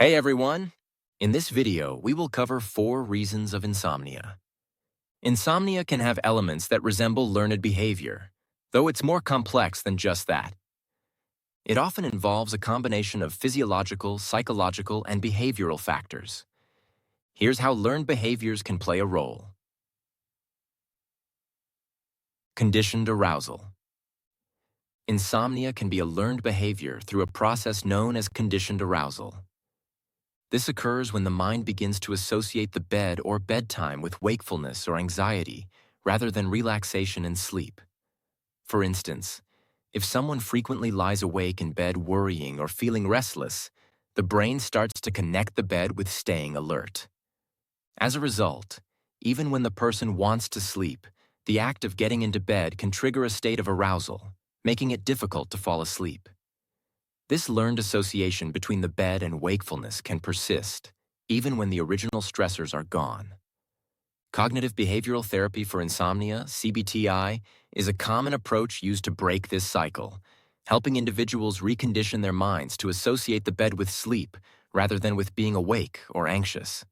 Hey everyone! In this video, we will cover 4 reasons of insomnia. Insomnia can have elements that resemble learned behavior, though it's more complex than just that. It often involves a combination of physiological, psychological, and behavioral factors. Here's how learned behaviors can play a role. Conditioned arousal. Insomnia can be a learned behavior through a process known as conditioned arousal. This occurs when the mind begins to associate the bed or bedtime with wakefulness or anxiety, rather than relaxation and sleep. For instance, if someone frequently lies awake in bed worrying or feeling restless, the brain starts to connect the bed with staying alert. As a result, even when the person wants to sleep, the act of getting into bed can trigger a state of arousal, making it difficult to fall asleep. This learned association between the bed and wakefulness can persist, even when the original stressors are gone. Cognitive behavioral therapy for insomnia, CBTI, is a common approach used to break this cycle, helping individuals recondition their minds to associate the bed with sleep rather than with being awake or anxious.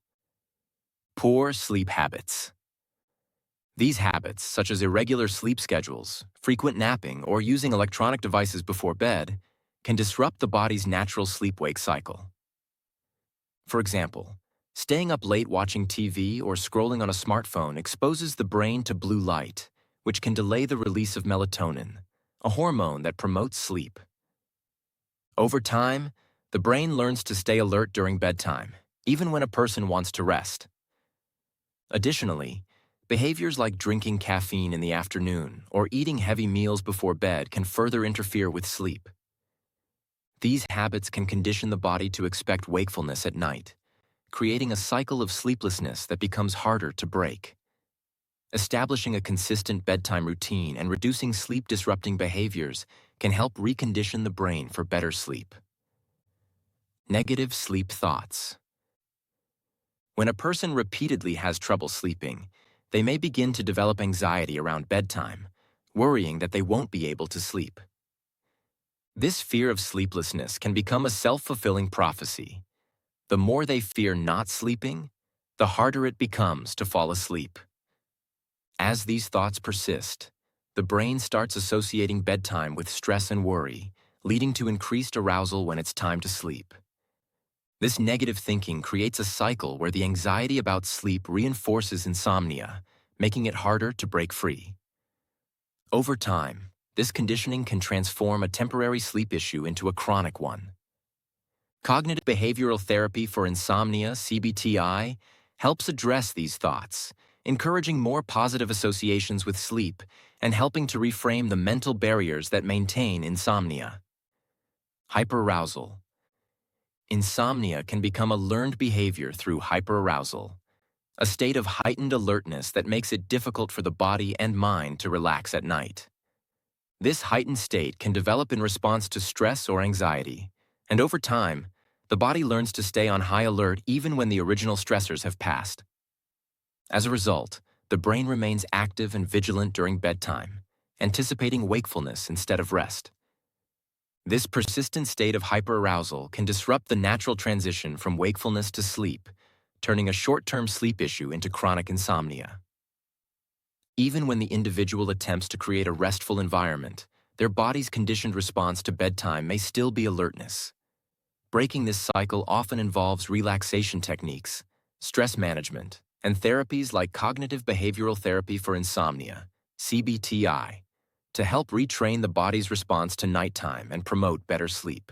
Poor sleep habits. These habits, such as irregular sleep schedules, frequent napping, or using electronic devices before bed, can disrupt the body's natural sleep-wake cycle. For example, staying up late watching TV or scrolling on a smartphone exposes the brain to blue light, which can delay the release of melatonin, a hormone that promotes sleep. Over time, the brain learns to stay alert during bedtime, even when a person wants to rest. Additionally, behaviors like drinking caffeine in the afternoon or eating heavy meals before bed can further interfere with sleep. These habits can condition the body to expect wakefulness at night, creating a cycle of sleeplessness that becomes harder to break. Establishing a consistent bedtime routine and reducing sleep-disrupting behaviors can help recondition the brain for better sleep. Negative sleep thoughts. When a person repeatedly has trouble sleeping, they may begin to develop anxiety around bedtime, worrying that they won't be able to sleep. This fear of sleeplessness can become a self-fulfilling prophecy. The more they fear not sleeping, the harder it becomes to fall asleep. As these thoughts persist, the brain starts associating bedtime with stress and worry, leading to increased arousal when it's time to sleep. This negative thinking creates a cycle where the anxiety about sleep reinforces insomnia, making it harder to break free. Over time, this conditioning can transform a temporary sleep issue into a chronic one. Cognitive behavioral therapy for insomnia, CBTI, helps address these thoughts, encouraging more positive associations with sleep and helping to reframe the mental barriers that maintain insomnia. Hyperarousal. Insomnia can become a learned behavior through hyperarousal, a state of heightened alertness that makes it difficult for the body and mind to relax at night. This heightened state can develop in response to stress or anxiety, and over time, the body learns to stay on high alert even when the original stressors have passed. As a result, the brain remains active and vigilant during bedtime, anticipating wakefulness instead of rest. This persistent state of hyperarousal can disrupt the natural transition from wakefulness to sleep, turning a short-term sleep issue into chronic insomnia. Even when the individual attempts to create a restful environment, their body's conditioned response to bedtime may still be alertness. Breaking this cycle often involves relaxation techniques, stress management, and therapies like cognitive behavioral therapy for insomnia, CBTI, to help retrain the body's response to nighttime and promote better sleep.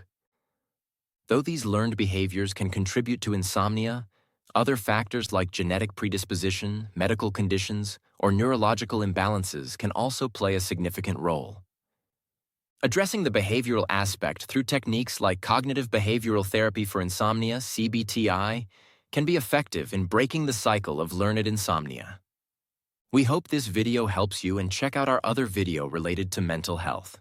Though these learned behaviors can contribute to insomnia, other factors like genetic predisposition, medical conditions, or neurological imbalances can also play a significant role. Addressing the behavioral aspect through techniques like cognitive behavioral therapy for insomnia, CBTI, can be effective in breaking the cycle of learned insomnia. We hope this video helps you, and check out our other video related to mental health.